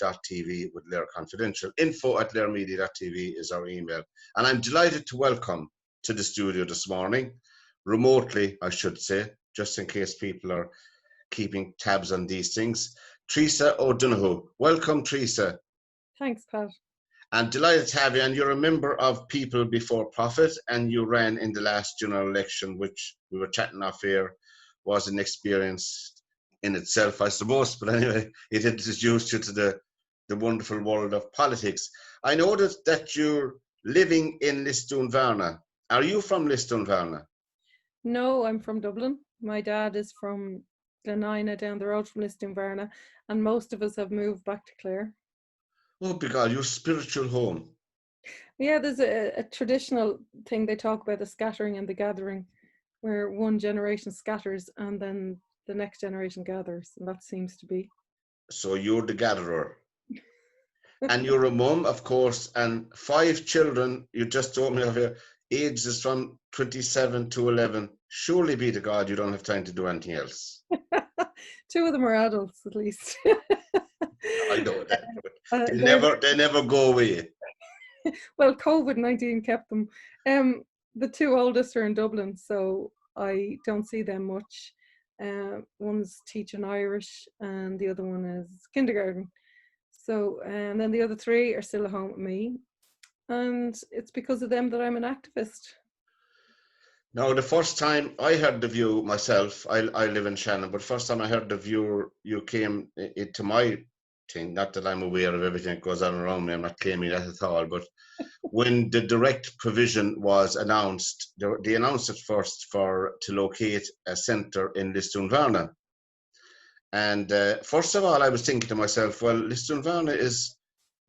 LíR.tv with LíR Confidential. info@LíRmedia.tv is our email. And I'm delighted to welcome to the studio this morning, remotely, I should say, just in case people are keeping tabs on these things, Theresa O'Donohoe. Welcome, Theresa. Thanks, Pat. And delighted to have you. And you're a member of People Before Profit, and you ran in the last general election, which we were chatting off here, was an experience in itself, I suppose. But anyway, it introduced you to the wonderful world of politics. I noticed that you're living in Lisdoonvarna. Are you from Lisdoonvarna? No, I'm from Dublin. My dad is from Glenina, down the road from Lisdoonvarna, and most of us have moved back to Clare. Oh, because your spiritual home. Yeah, there's a traditional thing they talk about, the scattering and the gathering, where one generation scatters and then the next generation gathers, and that seems to be. So you're the gatherer. And you're a mum, of course, and 5 children. You just told me of your ages from 27 to 11. Surely be to God you don't have time to do anything else. 2 of them are adults, at least. I know that, but they never go away. Well, COVID-19 kept them. The 2 oldest are in Dublin, so I don't see them much. One's teaching Irish and the other one is kindergarten. So, and then the other 3 are still at home with me. And it's because of them that I'm an activist. Now, the first time I heard of you myself, I live in Shannon, but first time I heard of you came into my thing, not that I'm aware of everything that goes on around me, I'm not claiming that at all, but when the direct provision was announced, they announced it first to locate a centre in Lisdoonvarna. And first of all, I was thinking to myself, well, Lisdoonvarna is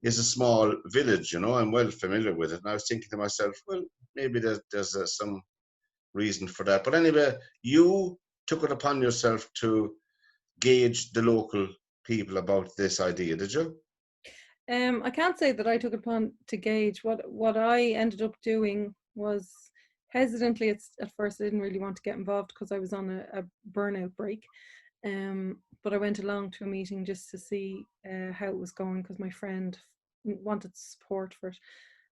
a small village, you know, I'm well familiar with it. And I was thinking to myself, well, maybe there's some reason for that. But anyway, you took it upon yourself to gauge the local people about this idea, did you? I can't say that I took it upon to gauge. What I ended up doing was hesitantly, at first I didn't really want to get involved because I was on a burnout break. But I went along to a meeting just to see how it was going because my friend wanted support for it,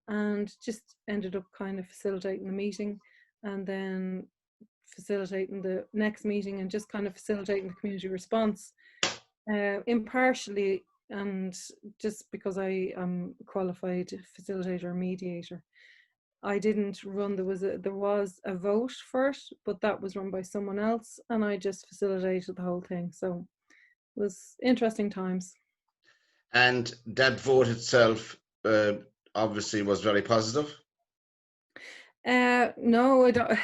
and just ended up kind of facilitating the meeting and then facilitating the next meeting and just kind of facilitating the community response impartially, and just because I am a qualified facilitator or mediator. I didn't run, there was a vote for it, but that was run by someone else and I just facilitated the whole thing. So it was interesting times. And that vote itself obviously was very positive. No, I don't.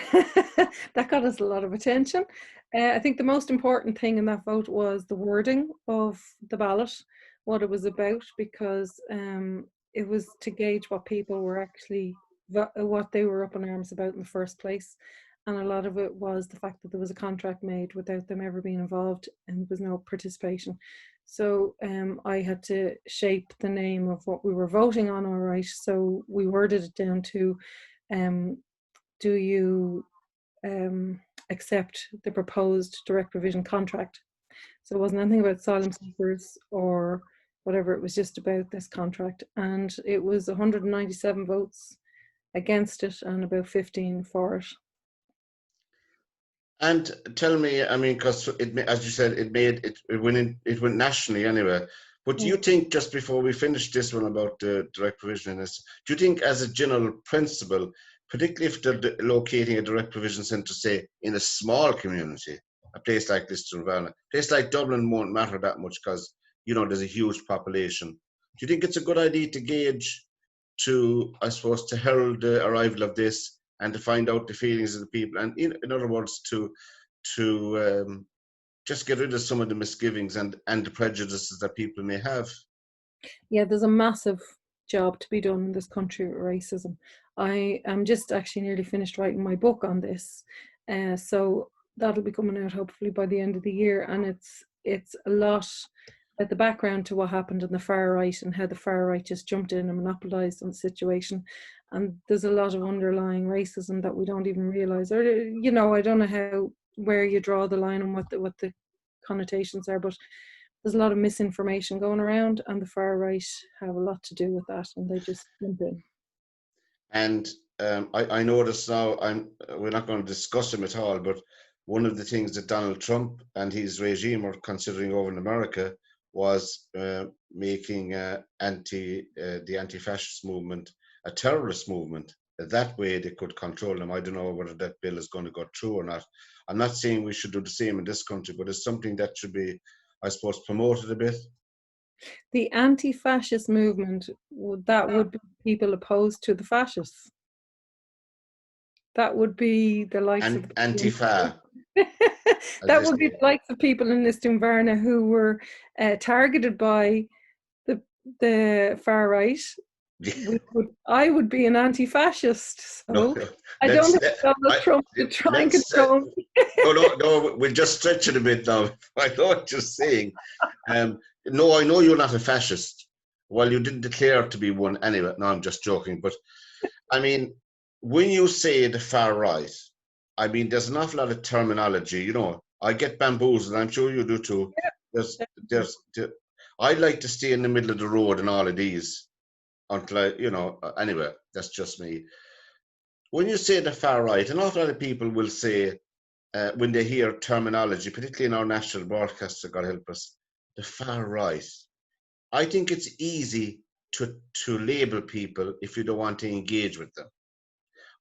That got us a lot of attention. I think the most important thing in that vote was the wording of the ballot, what it was about, because it was to gauge what people were actually, what they were up in arms about in the first place. And a lot of it was the fact that there was a contract made without them ever being involved and there was no participation. So I had to shape the name of what we were voting on, all right. So we worded it down to, do you accept the proposed direct provision contract? So it wasn't anything about asylum seekers or whatever, it was just about this contract. And it was 197 votes against it and about 15 for it. And tell me, I mean, because as you said, it went nationally anyway. But do you think, just before we finish this one about the direct provision in this, do you think as a general principle, particularly if they're locating a direct provision centre, say, in a small community, a place like Lisdoonvarna, a place like Dublin won't matter that much because, you know, there's a huge population. Do you think it's a good idea to gauge, I suppose, to herald the arrival of this and to find out the feelings of the people, and in other words, to just get rid of some of the misgivings and the prejudices that people may have? Yeah, there's a massive job to be done in this country with racism. I am just actually nearly finished writing my book on this, so that'll be coming out hopefully by the end of the year, and it's a lot at the background to what happened in the far right and how the far right just jumped in and monopolized on the situation. And there's a lot of underlying racism that we don't even realize, or, you know, I don't know where you draw the line and what the connotations are, but there's a lot of misinformation going around, and the far right have a lot to do with that, and they just jump in. And I notice now, we're not going to discuss him at all, but one of the things that Donald Trump and his regime are considering over in America was making the anti-fascist movement a terrorist movement. That way they could control them. I don't know whether that bill is going to go through or not. I'm not saying we should do the same in this country, but it's something that should be, I suppose, promoted a bit. The anti-fascist movement, that would be people opposed to the fascists. That would be the likes of Antifa. that would be the likes of people in Lisdoonvarna who were targeted by the far right. I would be an anti-fascist, so No, I don't think Donald Trump to try and control me. No, we'll just stretch it a bit now. I know what you're saying. No, I know you're not a fascist. Well, you didn't declare to be one anyway. No, I'm just joking. But I mean, when you say the far right, I mean, there's an awful lot of terminology. You know, I get bamboozled. I'm sure you do too. Yeah. I like to stay in the middle of the road in all of these until anyway, that's just me. When you say the far right, an awful lot of people will say, when they hear terminology, particularly in our national broadcaster, God help us, the far right. I think it's easy to label people if you don't want to engage with them.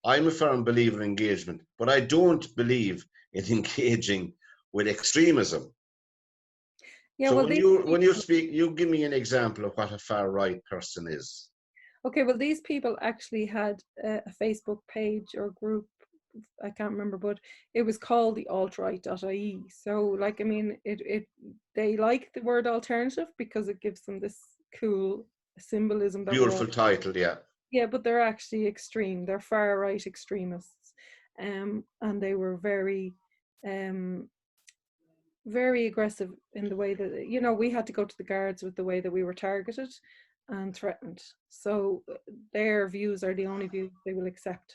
I'm a firm believer in engagement, but I don't believe in engaging with extremism. Yeah, so well, when you speak, you give me an example of what a far right person is. Okay, well, these people actually had a Facebook page or group, I can't remember, but it was called the alt-right.ie. So, like, I mean, they like the word alternative because it gives them this cool symbolism. That beautiful title, yeah. Yeah, but they're actually extreme. They're far right extremists, and they were very, very aggressive in the way that we had to go to the guards with the way that we were targeted and threatened. So their views are the only views they will accept.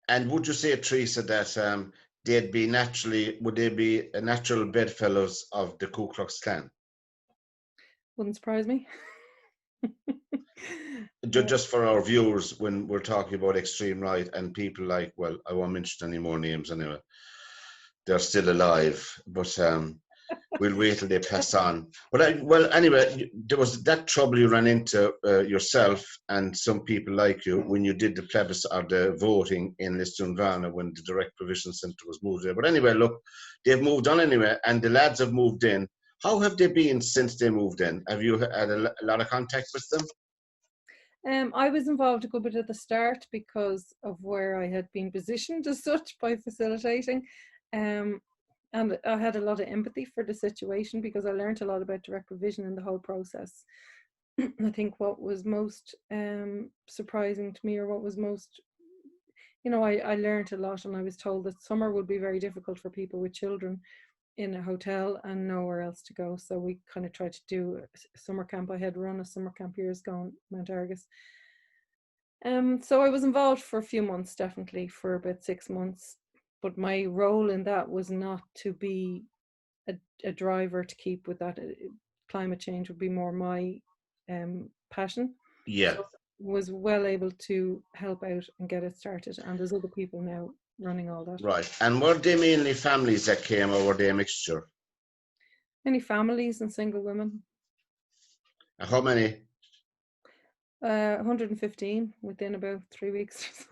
And would you say, Theresa, that would they be natural bedfellows of the Ku Klux Klan? Wouldn't surprise me. Just for our viewers, when we're talking about extreme right and people like, well, I won't mention any more names anyway. They're still alive, but we'll wait till they pass on. But anyway, there was that trouble you ran into yourself and some people like you when you did the plebiscite or the voting in Lisdoonvarna when the direct provision centre was moved there. But anyway, look, they've moved on anyway, and the lads have moved in. How have they been since they moved in? Have you had a lot of contact with them? I was involved a good bit at the start because of where I had been positioned as such by facilitating. And I had a lot of empathy for the situation because I learned a lot about direct provision in the whole process. I think what was most surprising to me, or what was most, I learned a lot, and I was told that summer would be very difficult for people with children in a hotel and nowhere else to go. So we kind of tried to do a summer camp. I had run a summer camp years ago in Mount Argus. So I was involved for a few months, definitely for about 6 months. But my role in that was not to be a driver to keep with that. Climate change would be more my passion. Yeah. So was well able to help out and get it started. And there's other people now running all that. Right. And were they mainly families that came, or were they a mixture? Many families and single women. How many? 115 within about 3 weeks.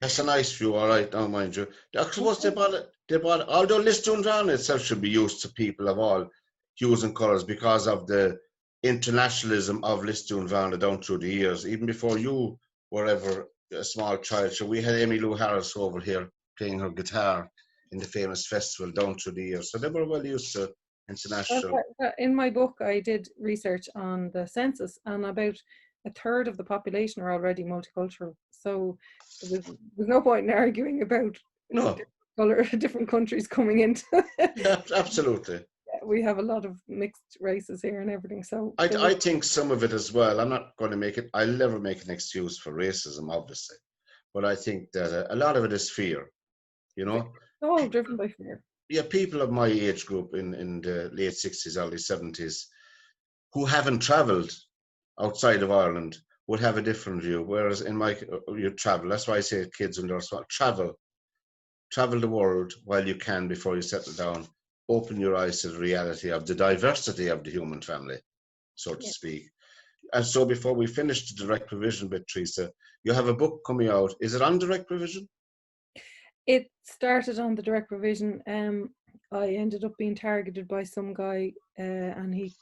That's a nice view, all right, don't mind you. I suppose they bought it, although Lisdoonvarna itself should be used to people of all hues and colours because of the internationalism of Lisdoonvarna down through the years. Even before you were ever a small child, so we had Amy Lou Harris over here playing her guitar in the famous festival down through the years. So they were well used to international. In my book, I did research on the census, and about a third of the population are already multicultural. So there was no point in arguing about different countries coming into it. Yeah, absolutely. We have a lot of mixed races here and everything. So I think some of it as well. I'm not going to make it. I'll never make an excuse for racism, obviously, but I think that a lot of it is fear. All driven by fear. Yeah, people of my age group in the late 60s, early 70s, who haven't travelled outside of Ireland would have a different view. Whereas in you travel. That's why I say kids when they're small, travel the world while you can before you settle down. Open your eyes to the reality of the diversity of the human family, so to Yeah. speak. And so before we finish the direct provision bit, Theresa, you have a book coming out. Is it on direct provision? It started on the direct provision. I ended up being targeted by some guy, and he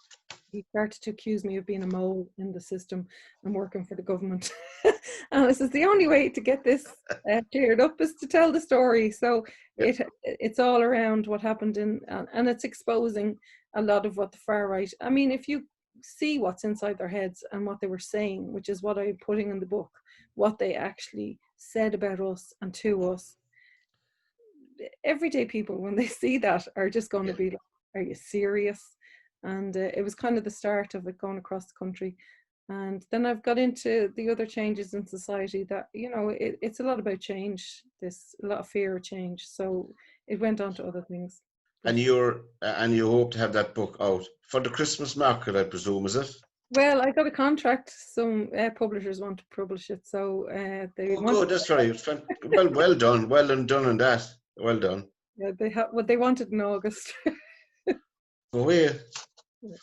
started to accuse me of being a mole in the system and working for the government. And I says the only way to get this cleared up is to tell the story. So Yeah. it's all around what happened and it's exposing a lot of what the far right. I mean, if you see what's inside their heads and what they were saying, which is what I'm putting in the book, what they actually said about us and to us, everyday people, when they see that, are just going to Yeah. be like, are you serious? And it was kind of the start of it going across the country. And then I've got into the other changes in society that, you know, it's a lot about change. There's a lot of fear of change. So it went on to other things. But, And you hope to have that book out for the Christmas market, I presume, is it? well, I got a contract. Some publishers want to publish it. So they Oh, wanted, good. That's right. Well done. Well done on that. Well done. they wanted in August. Go away.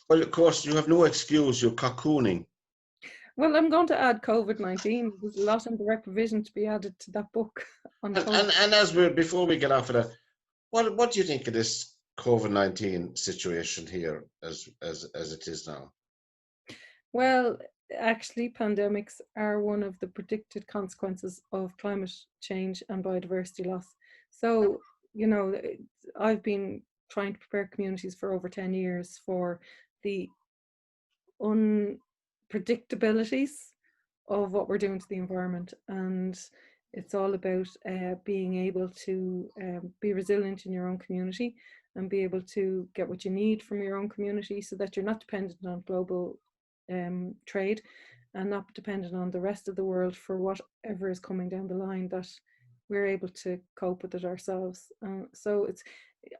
Well, of course, you have no excuse. You're cocooning. Well, I'm going to add COVID-19. There's a lot in direct provision to be added to that book on And, COVID. and, and as we're before we get off of that, what do you think of this COVID-19 situation here as it is now? Well, actually, pandemics are one of the predicted consequences of climate change and biodiversity loss. So, you know, I've been trying to prepare communities for over 10 years for the unpredictabilities of what we're doing to the environment. And it's all about being able to be resilient in your own community and be able to get what you need from your own community so that you're not dependent on global trade and not dependent on the rest of the world for whatever is coming down the line, that we're able to cope with it ourselves. So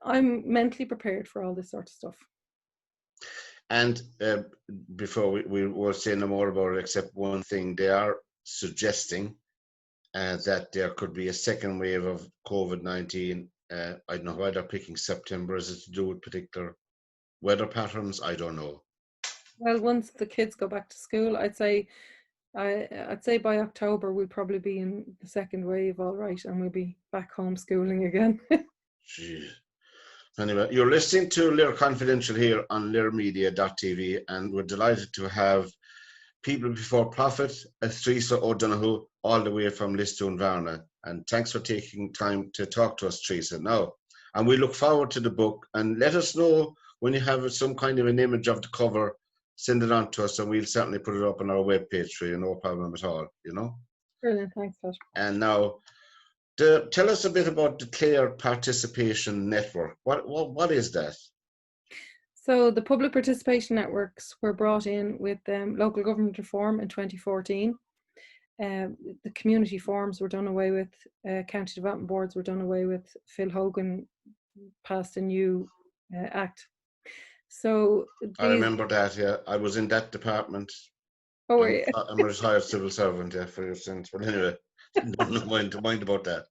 I'm mentally prepared for all this sort of stuff. And before we will say no more about it, except one thing, they are suggesting that there could be a second wave of COVID-19. I don't know why they're picking September. Is it to do with particular weather patterns? I don't know. Well, once the kids go back to school, I'd say by October we'll probably be in the second wave, all right, and we'll be back homeschooling again. Jeez. Anyway, you're listening to LíR Confidential here on LíRmedia.tv, and we're delighted to have People Before Profit, Theresa O'Donohoe, all the way from Lisdoonvarna. And thanks for taking time to talk to us, Theresa. Now, and we look forward to the book. And let us know when you have some kind of an image of the cover. Send it on to us, and we'll certainly put it up on our webpage for you. No problem at all. You know. Brilliant, thanks, Pat. And now, tell us a bit about the LíR Participation Network. What is that? So the public participation networks were brought in with local government reform in 2014. The community forums were done away with, county development boards were done away with. Phil Hogan passed a new act. So I these, remember that, yeah. I was in that department. oh, I'm a retired civil servant, yeah, for your sins. But anyway, don't mind about that.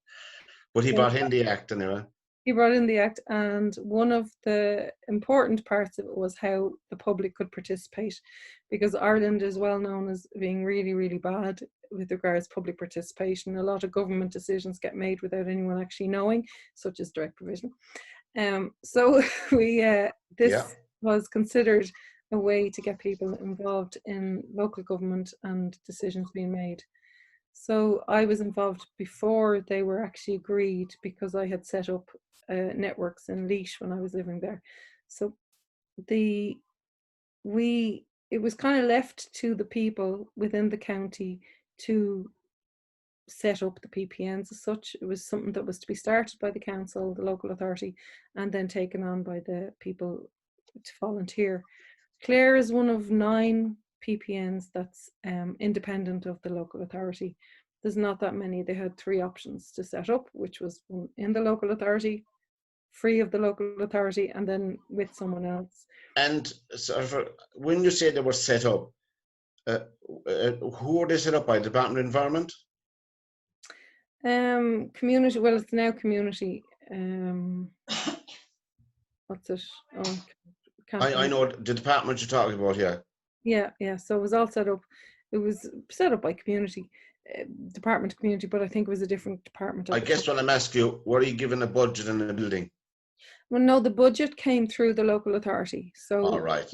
But he yeah, brought in the act anyway. he brought in the act, and one of the important parts of it was how the public could participate, because Ireland is well known as being really, really bad with regards to public participation. A lot of government decisions get made without anyone actually knowing, such as direct provision. So Yeah. this was considered a way to get people involved in local government and decisions being made. So I was involved before they were actually agreed, because I had set up networks in LíR when I was living there. So it was kind of left to the people within the county to set up the PPNs as such. It was something that was to be started by the council, the local authority, and then taken on by the people to volunteer. Clare is one of 9 PPNs that's independent of the local authority. There's not that many. They had 3 options to set up, which was one in the local authority, free of the local authority and then with someone else. And sort of, when you say they were set up, who were they set up by? Department of Environment? Community, well, it's now community. What's it? Oh, can't I remember. know the department you're talking about, yeah. Yeah. So it was all set up. It was set up by community, Department of Community, but I think it was a different department I at the time. guess what I'm asking you, were you given a budget in the building? Well, no, the budget came through the local authority. All So right.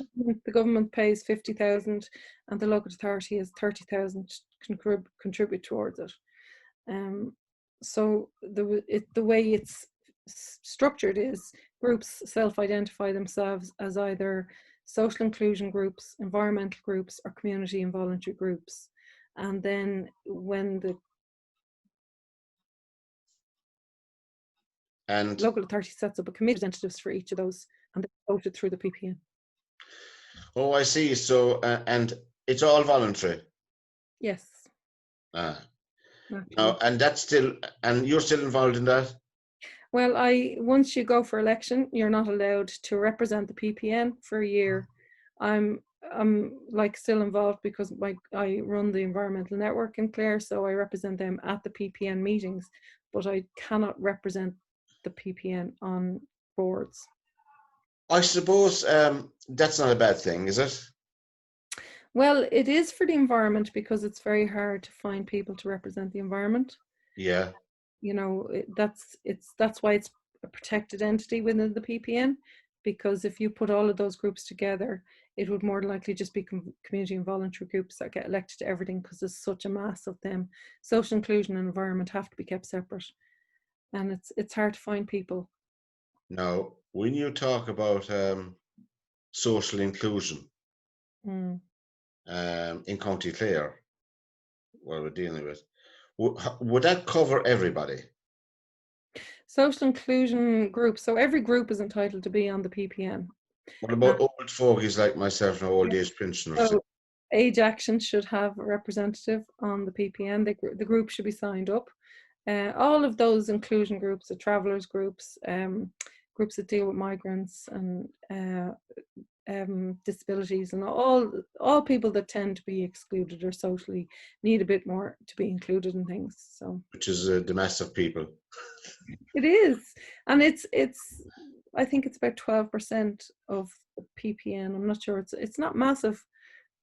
the government pays 50,000 and the local authority has 30,000 to contribute towards it. So the way it's structured is groups self-identify themselves as either social inclusion groups, environmental groups, or community and voluntary groups. And then when the local authority sets up a committee of representatives for each of those, and they voted through the PPN. Oh, I see. So, and it's all voluntary. Yes. Now, and that's still, and you're still involved in that? Well, once you go for election, you're not allowed to represent the PPN for a year. I'm like still involved because I run the environmental network in Clare, so I represent them at the PPN meetings, but I cannot represent the PPN on boards. I suppose that's not a bad thing, is it? Well, it is for the environment because it's very hard to find people to represent the environment. Yeah. You know, that's why it's a protected entity within the PPN, because if you put all of those groups together, it would more likely just be community and voluntary groups that get elected to everything because there's such a mass of them. Social inclusion and environment have to be kept separate, and it's hard to find people. Now, when you talk about social inclusion in County Clare, what we're dealing with, would that cover everybody? Social inclusion groups. So every group is entitled to be on the PPN. What about old fogies like myself and old age pensioners? So Age Action should have a representative on the PPN. The group should be signed up. All of those inclusion groups, the travellers groups, groups that deal with migrants and disabilities, and all people that tend to be excluded or socially need a bit more to be included in things. So, which is the massive people. It is, and it's I think it's about 12% of the PPN. I'm not sure. It's not massive,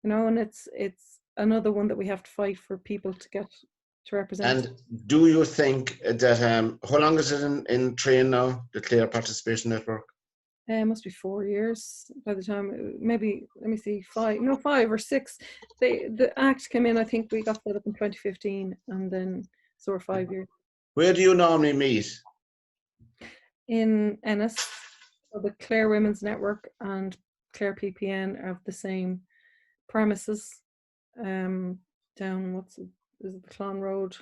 you know, and it's another one that we have to fight for people to get to represent. And do you think that how long is it in train now, the Clare Participation Network? It must be 4 years by the time, maybe, let me see, 5 or 6. The act came in, I think we got set up in 2015, and then so we're 5 years. Where do you normally meet? In Ennis. So the Clare Women's Network and Clare PPN are the same premises. Down, is it the Clon Road?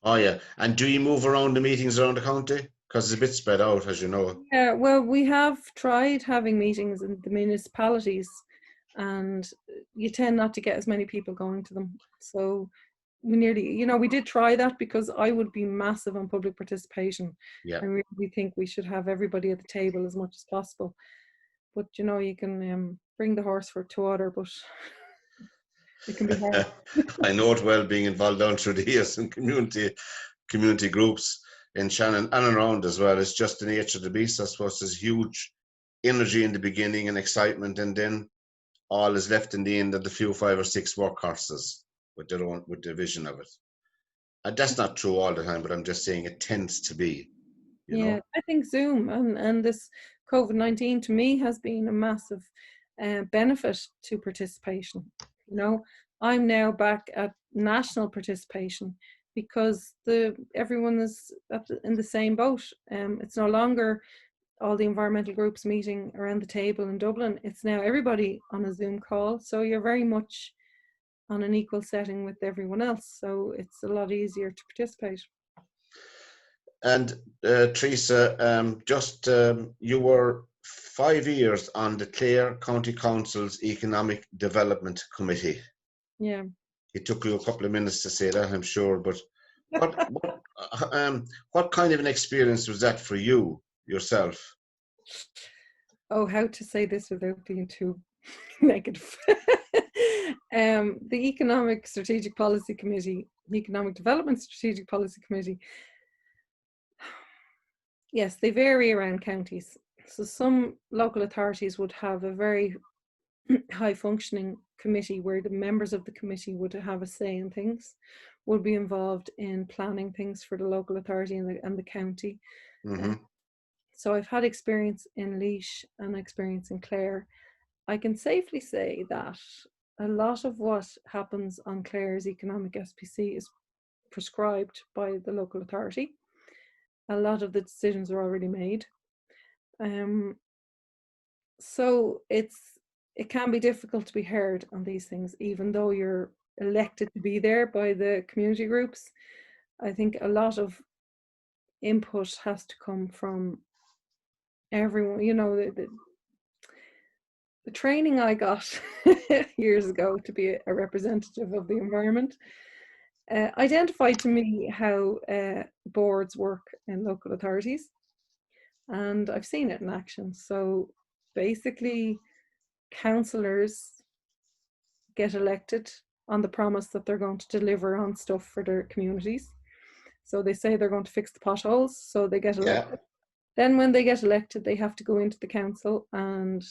Oh yeah, and do you move around the meetings around the county? Because it's a bit spread out, as you know. Yeah, well, we have tried having meetings in the municipalities, and you tend not to get as many people going to them. So we nearly, you know, we did try that because I would be massive on public participation. Yeah. I really think we should have everybody at the table as much as possible. But you know, you can bring the horse to water, but it can be hard. I know it well, being involved down through the years in community groups in Shannon and around as well. It's just the nature of the beast. I suppose there's huge energy in the beginning and excitement, and then all is left in the end of the few 5 or 6 workhorses with the vision of it. And that's not true all the time, but I'm just saying it tends to be. You know? I think Zoom and this COVID-19 to me has been a massive benefit to participation. You know, I'm now back at national participation because everyone is in the same boat. It's no longer all the environmental groups meeting around the table in Dublin. It's now everybody on a Zoom call. So you're very much on an equal setting with everyone else. So it's a lot easier to participate. And Theresa, you were 5 years on the Clare County Council's Economic Development Committee. Yeah. It took you a couple of minutes to say that, I'm sure, but what kind of an experience was that for you? yourself? Oh, how to say this without being too negative. The Economic Strategic Policy Committee, the Economic Development Strategic Policy Committee, yes, they vary around counties. So some local authorities would have a very high functioning committee where the members of the committee would have a say in things, would be involved in planning things for the local authority and the county. Mm-hmm. So I've had experience in LíR and experience in Clare. I can safely say that a lot of what happens on Clare's economic SPC is prescribed by the local authority. A lot of the decisions are already made. So it can be difficult to be heard on these things, even though you're elected to be there by the community groups. I think a lot of input has to come from everyone. You know, the training I got years ago to be a representative of the environment identified to me how boards work in local authorities, and I've seen it in action. So basically, councillors get elected on the promise that they're going to deliver on stuff for their communities. So they say they're going to fix the potholes, so they get elected. Then when they get elected, they have to go into the council and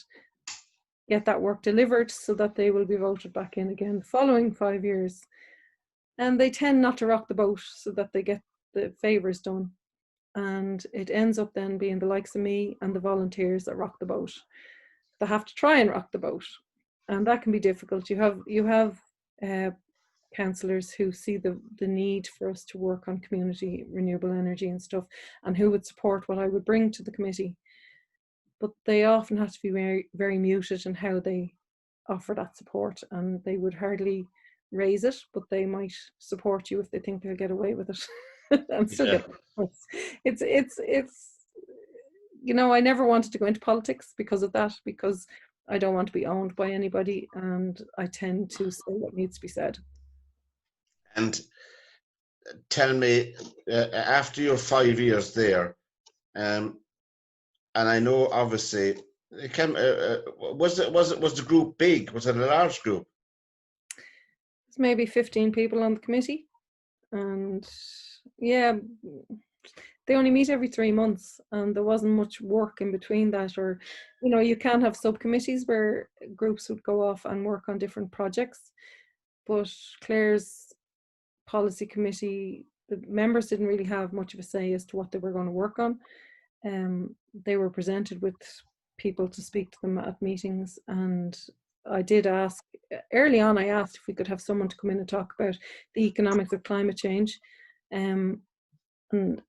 get that work delivered so that they will be voted back in again the following 5 years. And they tend not to rock the boat so that they get the favours done. And it ends up then being the likes of me and the volunteers that rock the boat. They have to try and rock the boat, and that can be difficult. You have councillors who see the need for us to work on community renewable energy and stuff, and who would support what I would bring to the committee. But they often have to be very, very muted in how they offer that support, and they would hardly raise it, but they might support you if they think they'll get away with it and still get it's you know, I never wanted to go into politics because of that, because I don't want to be owned by anybody, and I tend to say what needs to be said. And tell me, after your 5 years there, and I know obviously it can, was the group big? Was it a large group? There's maybe 15 people on the committee, and yeah, they only meet every 3 months, and there wasn't much work in between that. Or, you know, you can have subcommittees where groups would go off and work on different projects, but Clare's policy committee, the members didn't really have much of a say as to what they were going to work on. They were presented with people to speak to them at meetings, and I did ask early on, I asked if we could have someone to come in and talk about the economics of climate change, and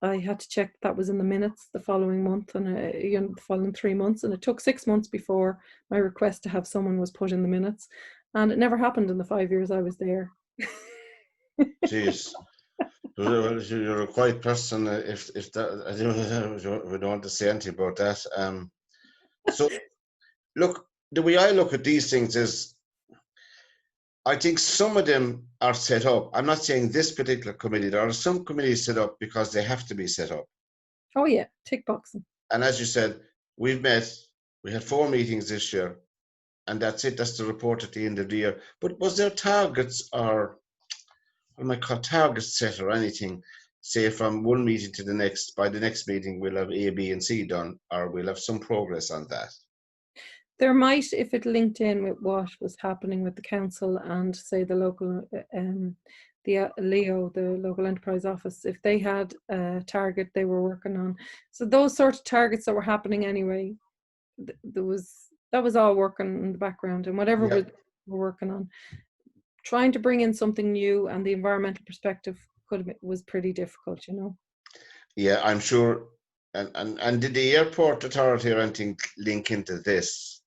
I had to check that was in the minutes the following month, and you know, the following 3 months, and it took 6 months before my request to have someone was put in the minutes, and it never happened in the 5 years I was there. Jeez. You're a quiet person. If that, I don't want to say anything about that. So, look, the way I look at these things is, I think some of them are set up. I'm not saying this particular committee. There are some committees set up because they have to be set up. Oh yeah, tick boxing. And as you said, we've met. We had 4 meetings this year, and that's it. That's the report at the end of the year. But was there targets, or what am I call targets set, or anything? Say from one meeting to the next. By the next meeting, we'll have A, B, and C done, or we'll have some progress on that. There might, if it linked in with what was happening with the council and say the local, the LEO, the local enterprise office, if they had a target they were working on. So those sort of targets that were happening anyway, that was all working in the background, and whatever we're working on, trying to bring in something new and the environmental perspective was pretty difficult, you know. Yeah, I'm sure. And did the airport authority or anything link into this?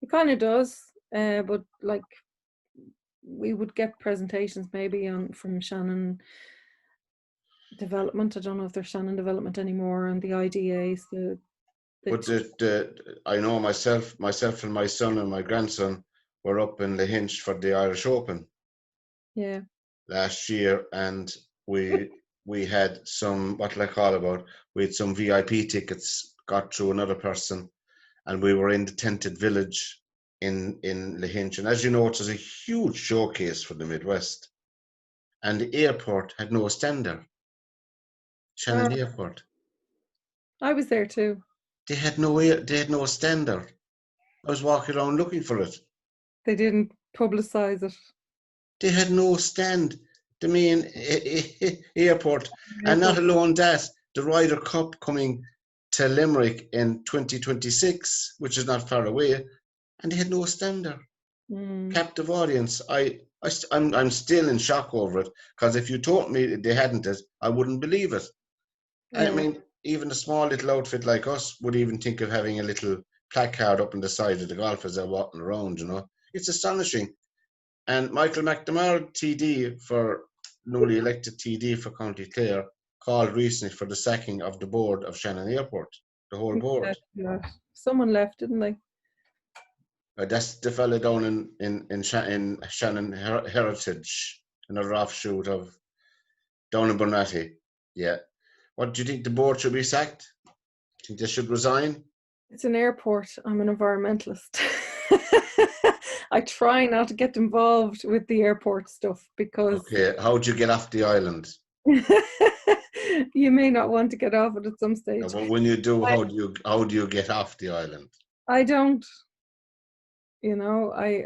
It kind of does, but like we would get presentations maybe from Shannon Development. I don't know if there's Shannon Development anymore, and the IDAs. But I know myself and my son and my grandson were up in Lahinch for the Irish Open. Yeah. Last year, and we we had some, what will I call about? We had some VIP tickets got through another person, and we were in the tented village in Lahinch. And as you know, it was a huge showcase for the Midwest. And the airport had no standard. Uh, Shannon Airport. I was there too. They had no standard. I was walking around looking for it. They didn't publicize it. They had no stand. The main airport, and not Airport. alone that, the Ryder Cup coming to Limerick in 2026, which is not far away, and they had no standard. Captive audience. I'm still in shock over it, because if you told me they hadn't it, I wouldn't believe it. I Yeah. mean, even a small little outfit like us would even think of having a little placard up on the side of the golf as they're walking around, you know. It's astonishing. And Michael McNamara, TD for newly elected TD for County Clare, called recently for the sacking of the board of Shannon Airport, the whole board. Yeah. Someone left, didn't they? That's the fella down in Shannon Heritage, another offshoot of down in Burnatty. Yeah. What do you think, the board should be sacked? Think they should resign? It's an airport. I'm an environmentalist. I try not to get involved with the airport stuff because Okay, how'd you get off the island? you may not want to get off it at some stage. Well, when you do, how do you get off the island? I don't. I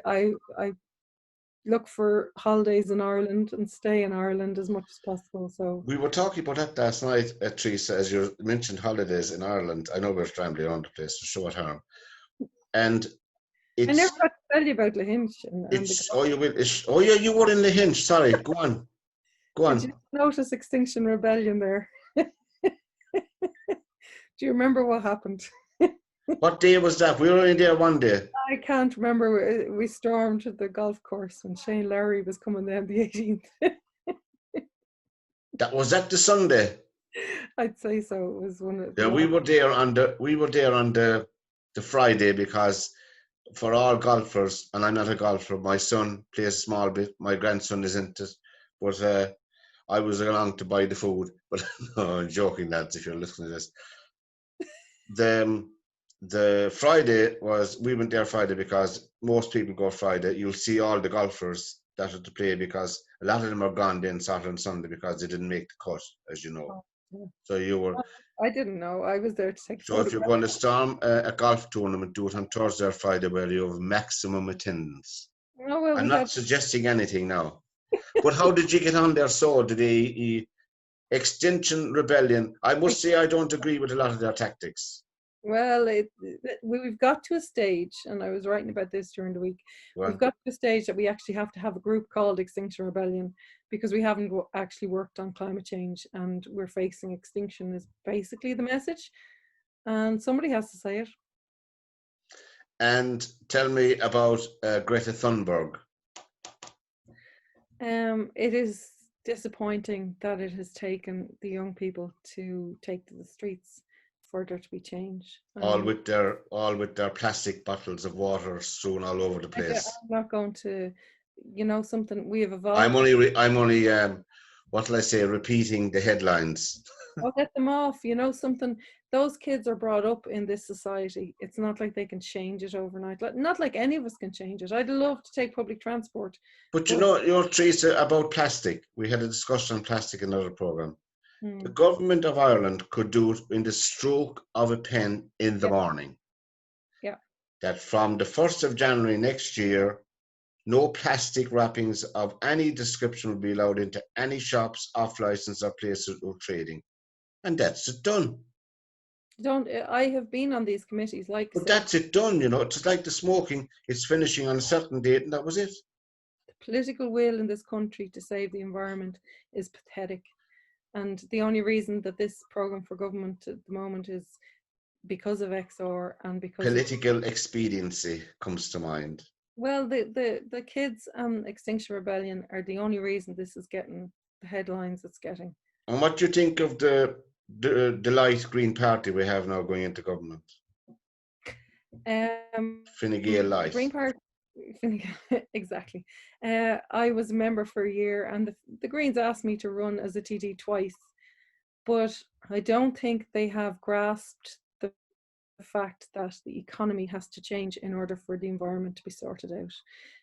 look for holidays in Ireland and stay in Ireland as much as possible. So We were talking about that last night, Theresa, as you mentioned holidays in Ireland. I know we're scrambling around the place for short harm. And I never it's, got to tell you about Lahinch and the oh, you will, oh yeah, you were in the Hinch. Sorry, go on. Go Did you on. notice Extinction Rebellion there? Do you remember what happened? What day was that? We were only there one day. I can't remember. We stormed the golf course when Shane Lowry was coming down the 18th. That was that the Sunday. I'd say so. It was one of Yeah, we were there on the Friday, because for all golfers, and I'm not a golfer, my son plays a small bit, my grandson isn't it, but I was along to buy the food. But no, I'm joking, lads, if you're listening to this. The Friday was, we went there Friday because most people go Friday. You'll see all the golfers that are to play, because a lot of them are gone then Saturday and Sunday because they didn't make the cut, as you know. Oh, yeah. So you were. I didn't know. I was there to take So if you're photographs. going to storm a golf tournament, do it on Thursday or Friday where you have maximum attendance. Oh, well, I'm we not had. suggesting anything now. But how did you get on there? So did the Extinction Rebellion? I must say I don't agree with a lot of their tactics. Well, we've got to a stage, and I was writing about this during the week. We've got to a stage that we actually have to have a group called Extinction Rebellion, because we haven't actually worked on climate change, and we're facing extinction is basically the message, and somebody has to say it. And tell me about Greta Thunberg. It is disappointing that it has taken the young people to take to the streets for there to be change. All with their plastic bottles of water strewn all over the place. I'm not going to, something we have evolved. I'm only what will I say, repeating the headlines. I'll get them off. Something, those kids are brought up in this society. It's not like they can change it overnight. Not like any of us can change it. I'd love to take public transport. But you know, Theresa, about plastic. We had a discussion on plastic in another programme. The government of Ireland could do it in the stroke of a pen in the morning. Yeah. That from the 1st of January next year, no plastic wrappings of any description will be allowed into any shops, off license, or places of trading. And that's it done. I have been on these committees, but that's it done, it's like the smoking, it's finishing on a certain date and that was it. The political will in this country to save the environment is pathetic, and the only reason that this programme for government at the moment is because of XR and because political expediency comes to mind. Well, the kids and Extinction Rebellion are the only reason this is getting the headlines it's getting. And what do you think of the light Green Party we have now going into government? Fine Gael Light. Green Party, exactly. I was a member for a year, and the Greens asked me to run as a TD twice, but I don't think they have grasped the fact that the economy has to change in order for the environment to be sorted out.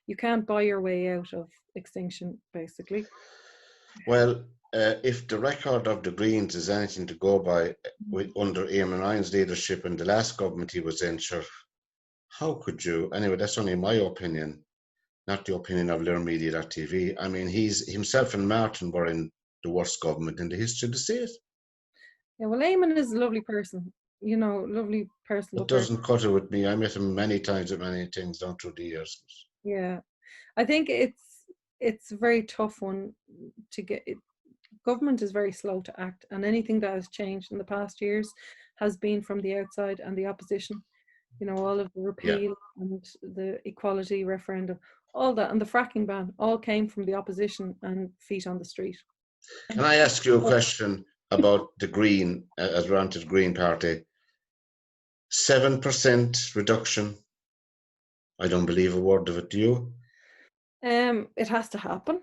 You can't buy your way out of extinction, basically. Well, if the record of the Greens is anything to go by, under Eamon Ryan's leadership in the last government he was in, sure, how could you? Anyway, that's only my opinion, not the opinion of LíR I mean, he's himself and Martin were in the worst government in the history of the state. Yeah, well, Eamon is a lovely person, lovely, personable It person. doesn't cut it with me. I met him many times at many things down through the years. Yeah, I think it's a very tough one to get. Government is very slow to act, and anything that has changed in the past years has been from the outside and the opposition. All of the Yeah. repeal and the equality referendum, all that, and the fracking ban all came from the opposition and feet on the street. Can I ask you a question about the Green, as we're onto the Green Party? 7% reduction. I don't believe a word of it. Do you? It has to happen.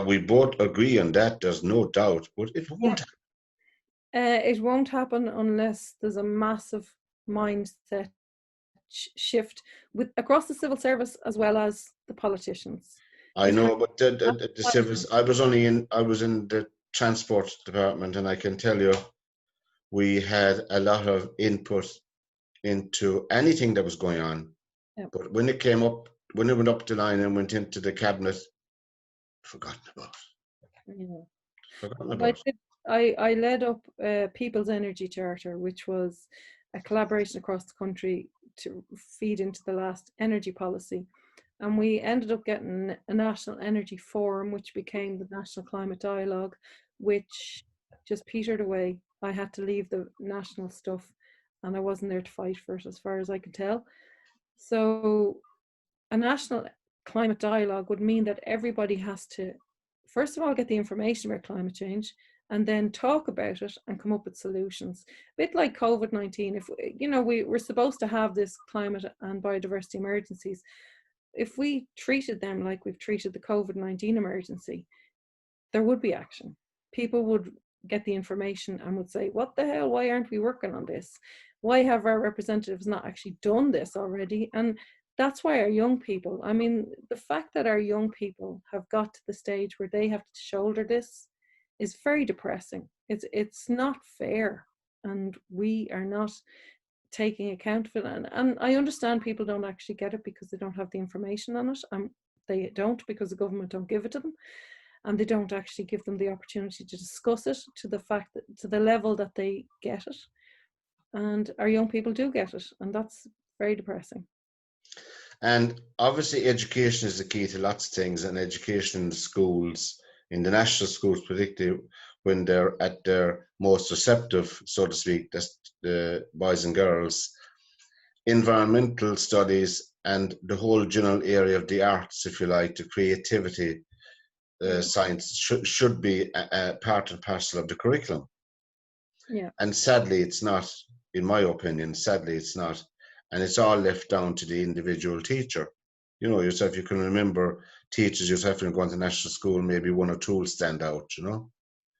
We both agree on that. There's no doubt, but it Yeah, won't. it won't happen unless there's a massive mindset shift with across the civil service as well as the politicians. I It has know, but the to civils. I was in the transport department, and I can tell you, we had a lot of input into anything that was going on. yeah. But when it came up, when it went up the line and went into the cabinet, forgotten about. Yeah. Forgotten Well, about. I led up People's Energy Charter, which was a collaboration across the country to feed into the last energy policy. And we ended up getting a National Energy Forum, which became the National Climate Dialogue, which just petered away. I had to leave the national stuff and I wasn't there to fight for it, as far as I could tell. So a national climate dialogue would mean that everybody has to, first of all, get the information about climate change and then talk about it and come up with solutions. A bit like COVID-19, if we're supposed to have this climate and biodiversity emergencies, if we treated them like we've treated the COVID-19 emergency, there would be action. People would get the information and would say, what the hell, why aren't we working on this? Why have our representatives not actually done this already? And that's why our young people, I mean, the fact that our young people have got to the stage where they have to shoulder this is very depressing. It's not fair. And we are not taking account of it. And I understand people don't actually get it because they don't have the information on it. And they don't because the government don't give it to them, and they don't actually give them the opportunity to discuss it to the fact that to the level that they get it. And our young people do get it, and that's very depressing. And obviously, education is the key to lots of things, and education in the schools, in the national schools, particularly when they're at their most receptive, so to speak, that's the boys and girls, environmental studies, and the whole general area of the arts, if you like, the creativity, science should be a part and parcel of the curriculum. Yeah. And sadly, it's not, in my opinion, sadly, it's not. And it's all left down to the individual teacher. You know, yourself, you can remember teachers yourself when going to national school, maybe one or two will stand out, you know?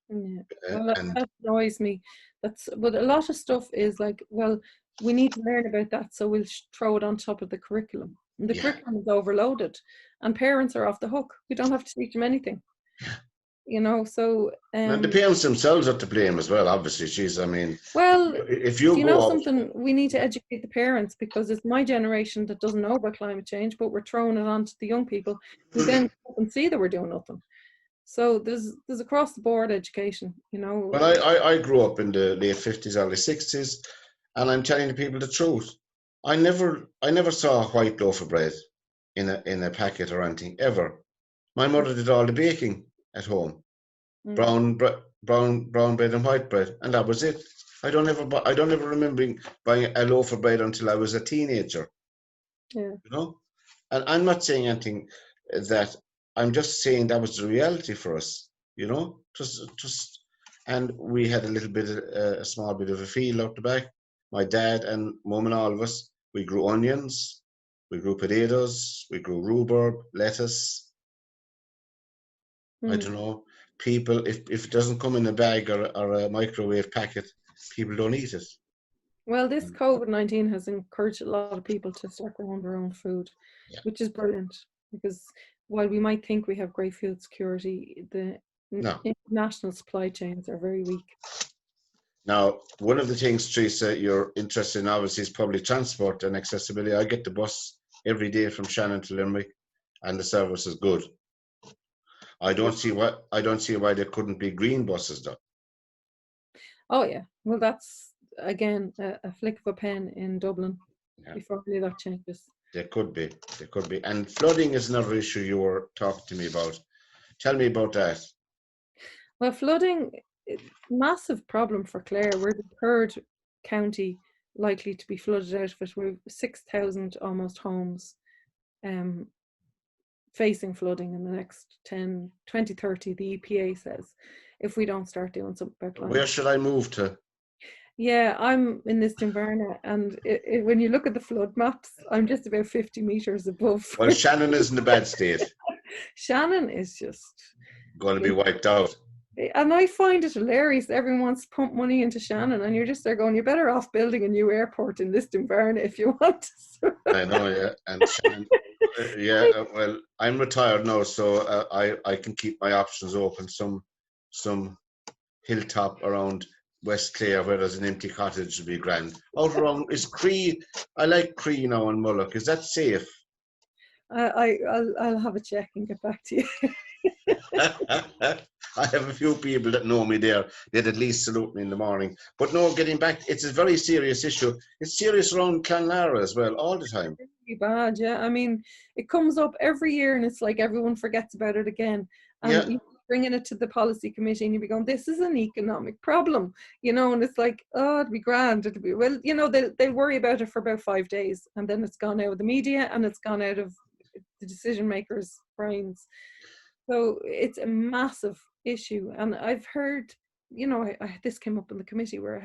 Yeah. Well, And that annoys me. But a lot of stuff is like, well, we need to learn about that, so we'll throw it on top of the curriculum. And the yeah, curriculum is overloaded, and parents are off the hook. We don't have to teach them anything. So and the parents themselves are to blame as well, obviously. Geez, I mean, well, if do you you know go out, something? We need to educate the parents, because it's my generation that doesn't know about climate change, but we're throwing it on to the young people who then can see that we're doing nothing. So there's across the board education, well, I grew up in the late 50s, early 60s, and I'm telling the people the truth. I never saw a white loaf of bread in a packet or anything ever. My mother did all the baking at home, Mm, brown bread and white bread, and that was it. I don't ever remember buying a loaf of bread until I was a teenager. yeah. You know, and I'm not saying anything that. I'm just saying that was the reality for us. You know, just, and we had a little bit, a small bit of a field out the back. My dad and mum and all of us, we grew onions, we grew potatoes, we grew rhubarb, lettuce. I Mm. don't know. people, if it doesn't come in a bag or a microwave packet, people don't eat it. Well, this COVID-19 has encouraged a lot of people to start growing their own food, Yeah. which is brilliant, because while we might think we have great food security, the No. international supply chains are very weak. Now, one of the things, Theresa, you're interested in obviously is public transport and accessibility. I get the bus every day from Shannon to Limerick, and the service is good. I don't see why there couldn't be green buses though. Oh yeah, well that's again a flick of a pen in Dublin Yeah. before any of that changes. There could be. And flooding is another issue you were talking to me about. Tell me about that. Well, flooding, massive problem for Clare. We're the third county likely to be flooded out of it. We've 6,000 almost homes um, facing flooding in the next 10, 2030, the EPA says, if we don't start doing something about climate. Where should I move to? Yeah, I'm in this Inverna, and when you look at the flood maps, I'm just about 50 metres above. Well, Shannon isn't a bad state. Shannon is just Going to be wiped out. And I find it hilarious. Everyone wants to pump money into Shannon, and you're just there going, you're better off building a new airport in Listonvarna if you want to. I know, yeah. And Shannon, well, I'm retired now, so I can keep my options open. Some hilltop around West Clare where there's an empty cottage would be grand. Out around is Cree. I like Cree now and Mullock. Is that safe? I'll have a check and get back to you. I have a few people that know me there. They'd at least salute me in the morning. But no, getting back, it's a very serious issue. It's serious around Clonlara as well, all the time. It's really bad, yeah. I mean, it comes up every year, and it's like everyone forgets about it again. And Yeah. you bringing it to the policy committee, and you be going, "This is an economic problem," and it's like, "Oh, it'd be grand. It'd be well, they'll worry about it for about 5 days, and then it's gone out of the media, and it's gone out of the decision makers' brains." So it's a massive issue. And I've heard, this came up in the committee where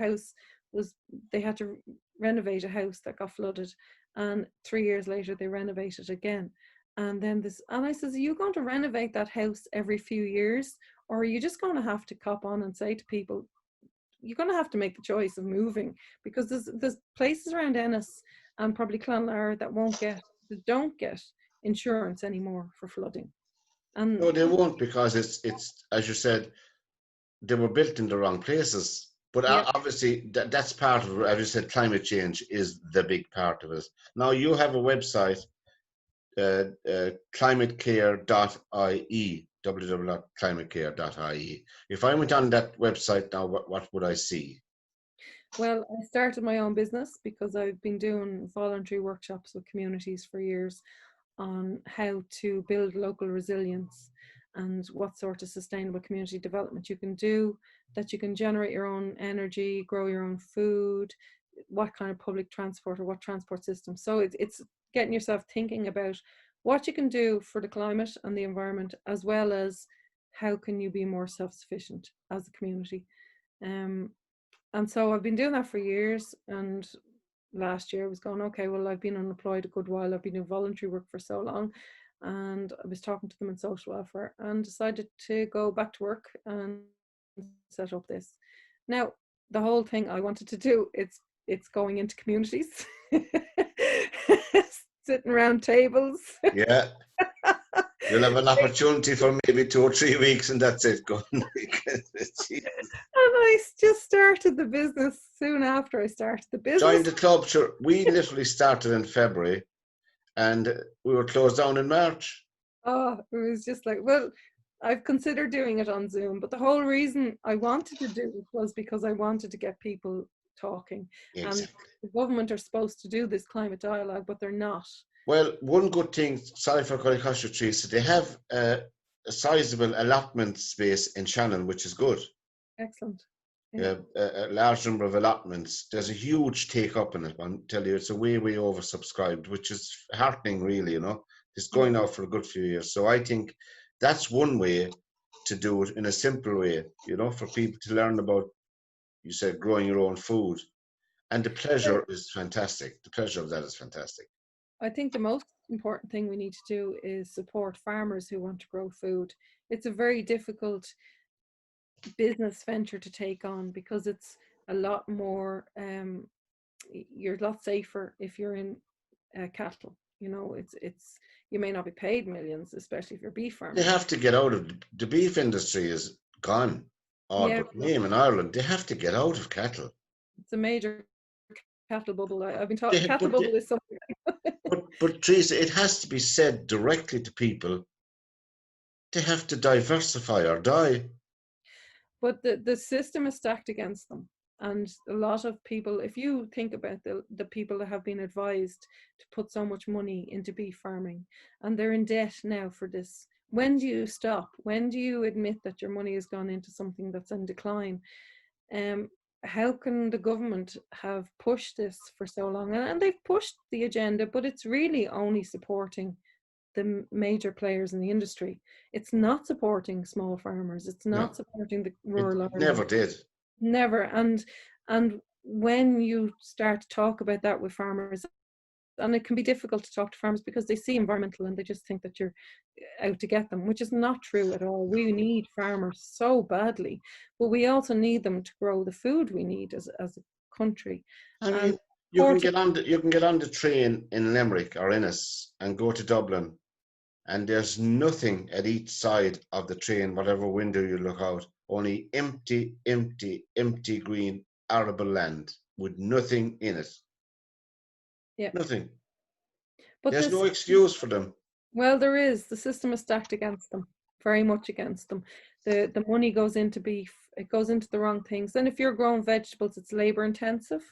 they had to renovate a house that got flooded, and 3 years later they renovated again. And I says, are you going to renovate that house every few years, or are you just going to have to cop on and say to people, you're going to have to make the choice of moving, because there's places around Ennis and probably Clonlara that don't get insurance anymore for flooding. And No, they won't, because it's as you said, they were built in the wrong places. But yeah, obviously, that's part of it. As you said, climate change is the big part of it. Now, you have a website, climatecare.ie, www.climatecare.ie. If I went on that website now, what would I see? well, I started my own business because I've been doing voluntary workshops with communities for years on how to build local resilience and what sort of sustainable community development you can do, that you can generate your own energy, grow your own food, what kind of public transport or what transport system. So it's getting yourself thinking about what you can do for the climate and the environment, as well as how can you be more self-sufficient as a community. And so I've been doing that for years, and last year I was going, okay, well, I've been unemployed a good while. I've been doing voluntary work for so long. And I was talking to them in social welfare and decided to go back to work and set up this. Now, the whole thing I wanted to do, it's going into communities, sitting around tables. Yeah. You'll have an opportunity for maybe 2 or 3 weeks, and that's it. Go. And I just started the business soon after I started the business. Joined the club. Sure. We literally started in February, and we were closed down in March. Oh, it was just like, well, I've considered doing it on Zoom, but the whole reason I wanted to do it was because I wanted to get people talking. Exactly. And the government are supposed to do this climate dialogue, but they're not. Well, one good thing, sorry for calling cost you, Theresa, they have a sizable allotment space in Shannon, which is good. Excellent. Yeah. A large number of allotments. There's a huge take up in it. I'll tell you, it's a way oversubscribed, which is heartening, really. It's going out for a good few years. So I think that's one way to do it, in a simple way, for people to learn about, you said, growing your own food. And the pleasure is fantastic. The pleasure of that is fantastic. I think the most important thing we need to do is support farmers who want to grow food. It's a very difficult business venture to take on, because it's a lot more, you're a lot safer if you're in cattle. You know, it's you may not be paid millions, especially if you're beef They farming. have to get out of the beef industry is gone, all Yeah, but name in Ireland. They have to get out of cattle. it's a major cattle bubble. I've been taught They, cattle but, bubble is something. but Teresa, it has to be said directly to people. They have to diversify or die. But the system is stacked against them. And a lot of people, if you think about the people that have been advised to put so much money into beef farming, and they're in debt now for this, when do you stop? When do you admit that your money has gone into something that's in decline? Um, how can the government have pushed this for so long? And they've pushed the agenda, but it's really only supporting the major players in the industry. It's not supporting small farmers. It's No, not supporting the it rural never Ireland. did. Never. And when you start to talk about that with farmers, and it can be difficult to talk to farmers because they see environmental and they just think that you're out to get them, which is not true at all. We need farmers so badly, but we also need them to grow the food we need as a country. I And mean, supporting, you can get on the train in Limerick or Ennis and go to Dublin, and there's nothing at each side of the train, whatever window you look out, only empty, empty, empty green arable land with nothing in it. yeah, Nothing. but There's this, no excuse for them. well, there is. The system is stacked against them, very much against them. The money goes into beef, it goes into the wrong things. Then if you're growing vegetables, it's labor intensive.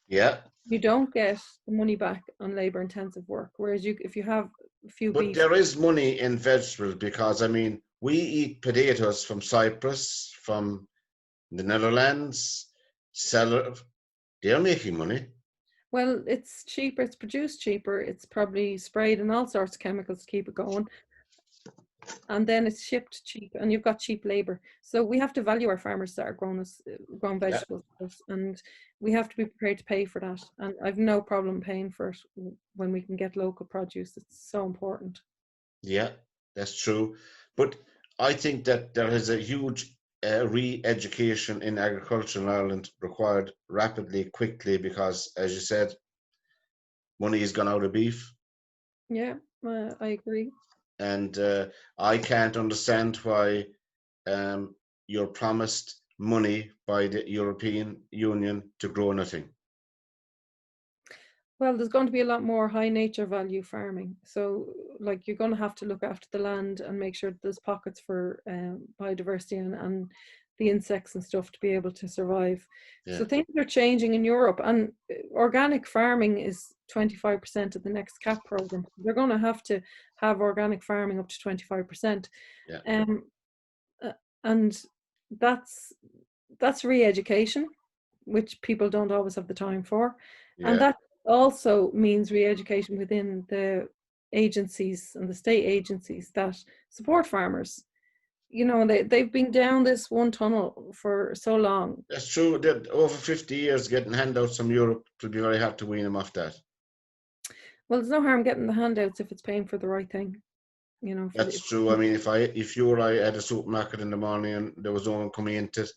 Yeah, You don't get the money back on labor intensive work. Whereas you, if you have a few but beef, there is money in vegetables because, I mean, we eat potatoes from Cyprus, from the Netherlands, sell it. They're making money. well, it's cheaper, it's produced cheaper, it's probably sprayed in all sorts of chemicals to keep it going. And then it's shipped cheap, and you've got cheap labor. So we have to value our farmers that are growing Yeah, vegetables, and we have to be prepared to pay for that. And I've no problem paying for it when we can get local produce. It's so important. yeah, that's true. But I think that there is a huge re-education in agriculture in Ireland required rapidly, quickly, because, as you said, money has gone out of beef. Yeah, I agree. And I can't understand why um, you're promised money by the European Union to grow nothing. Well, there's going to be a lot more high nature value farming. So, like, you're going to have to look after the land and make sure that there's pockets for biodiversity and the insects and stuff to be able to survive. So, Yeah, things are changing in Europe, and organic farming is 25% of the next CAP program. They're going to have organic farming up to 25%. yeah, Um, uh, and that's re-education, which people don't always have the time for. And yeah. that also means re-education within the agencies and the state agencies that support farmers. You know, they've been down this one tunnel for so long. That's true. That over 50 years getting handouts from Europe, it will be very hard to wean them off that. Well, there's no harm getting the handouts if it's paying for the right thing, you know, for That's the, true. I mean, if you or I had a supermarket in the morning and there was no one coming into it,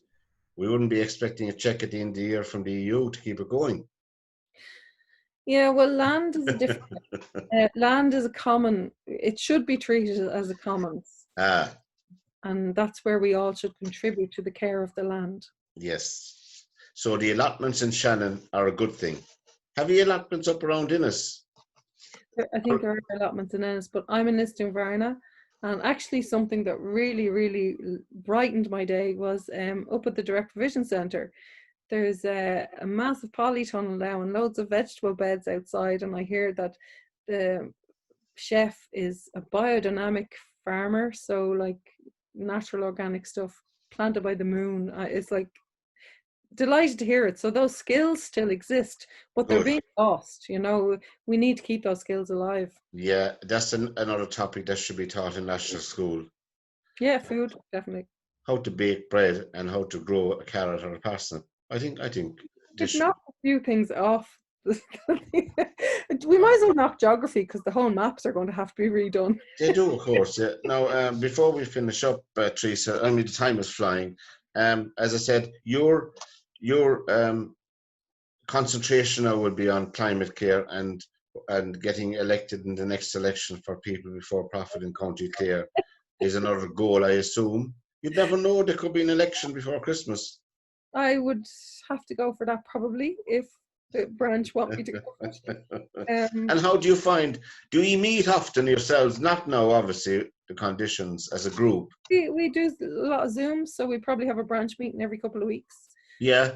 we wouldn't be expecting a check at the end of the year from the EU to keep it going. yeah, well, land is a different, land is a common, it should be treated as a commons. Ah, And that's where we all should contribute to the care of the land. yes. So the allotments in Shannon are a good thing. Have you allotments up around Innis? I think there are allotments in Ennis, but I'm in Lisdoonvarna. And actually, something that really, really brightened my day was up at the Direct Provision Centre. There's a massive polytunnel now and loads of vegetable beds outside. And I hear that the chef is a biodynamic farmer. So, like, natural organic stuff planted by the moon. It's like delighted to hear it. So those skills still exist, but they're Good. being lost. You know, we need to keep those skills alive. Yeah, that's another topic that should be taught in national school. Yeah, food, definitely. How to bake bread and how to grow a carrot or a parsnip. I think this We've should, knocked a few things off. We might as well knock geography because the whole maps are going to have to be redone. they do, of course. Yeah. Now, before we finish up, Teresa, I mean, the time is flying. As I said, your concentration now would be on climate care and getting elected in the next election for People Before Profit in County Clare is another goal, I assume. You'd never know, there could be an election before Christmas. I would have to go for that probably if the branch want me to go for it. And how do you find, do you meet often yourselves? Not now, obviously, the conditions as a group. We do a lot of Zooms, so we probably have a branch meeting every couple of weeks. Yeah.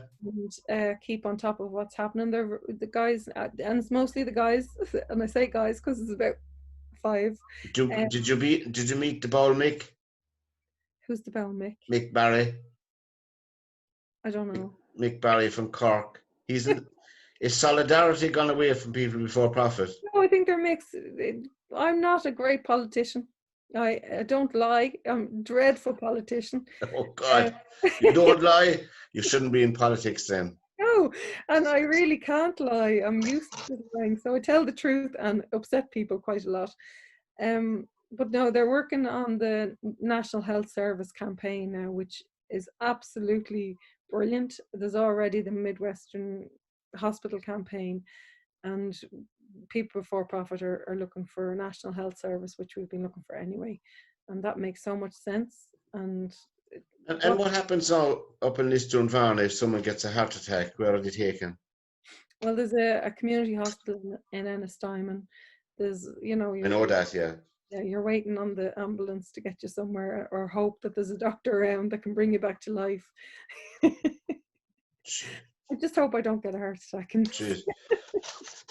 And keep on top of what's happening. They're the guys, and it's mostly the guys, and I say guys because it's about 5. Did you meet the Bowl Mick? Who's the Bell Mick? Mick Barry. I don't know. Mick Barry from Cork. Is solidarity gone away from People Before Profit? No, I think they're mixed. I'm not a great politician. I don't lie. I'm a dreadful politician. Oh God, you don't lie. You shouldn't be in politics then. No, and I really can't lie. I'm used to lying, so I tell the truth and upset people quite a lot. But no, they're working on the National Health Service campaign now, which is absolutely brilliant. There's already the Midwestern Hospital campaign, and People Before Profit are looking for a National Health Service, which we've been looking for anyway, and that makes so much sense. And what happens now up in Lisdoonvarna if someone gets a heart attack? Where are they taken? Well, there's a community hospital in Ennistimon. There's, I know that, yeah. Yeah, you're waiting on the ambulance to get you somewhere, or hope that there's a doctor around that can bring you back to life. I just hope I don't get a heart attack.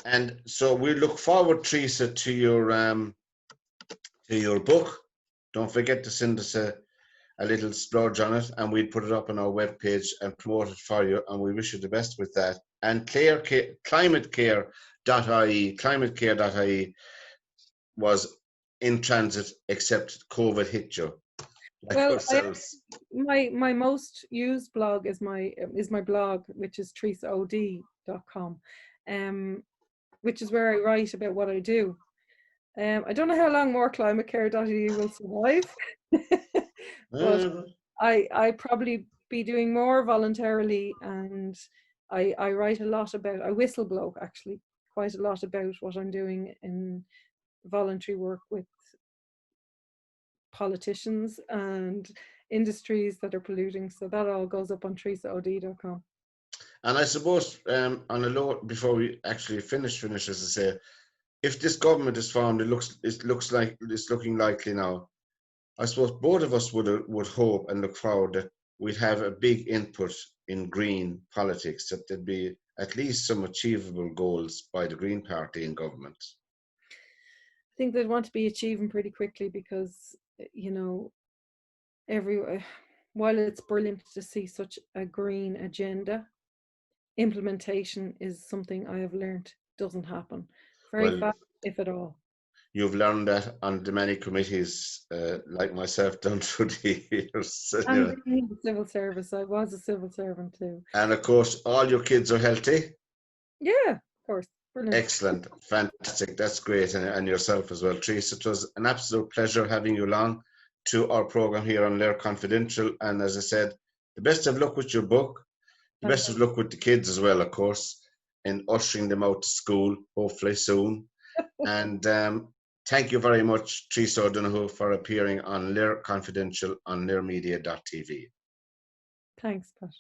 And so we look forward, Theresa, to your book. Don't forget to send us a little splurge on it, and we'd put it up on our webpage and promote it for you, and we wish you the best with that. And climatecare.ie was in transit, except COVID hit you. Well, my most used blog is my blog, which is theresaod.com, which is where I write about what I do. I don't know how long more climatecare.ie will survive, but I probably be doing more voluntarily, and I write a lot about, I whistleblow actually quite a lot about what I'm doing in voluntary work with politicians and industries that are polluting. So that all goes up on theresaod.com. And I suppose on a low, before we actually finish, as I say, if this government is formed, it looks like it's looking likely now. I suppose both of us would hope and look forward that we'd have a big input in green politics, that there'd be at least some achievable goals by the Green Party in government. I think they'd want to be achieving pretty quickly because, while it's brilliant to see such a green agenda, implementation is something I have learned doesn't happen very fast, if at all. You've learned that on the many committees, like myself, done through the years. And in the civil service, I was a civil servant too. And of course, all your kids are healthy? Yeah, of course. Brilliant. Excellent, fantastic, that's great, and yourself as well, Theresa. It was an absolute pleasure having you along to our program here on LíR Confidential, and as I said, the best of luck with your book, the best of luck with the kids as well, of course, in ushering them out to school, hopefully soon. And thank you very much, Theresa O'Donohoe, for appearing on LíR Confidential on LíRmedia.tv. Thanks, Pat.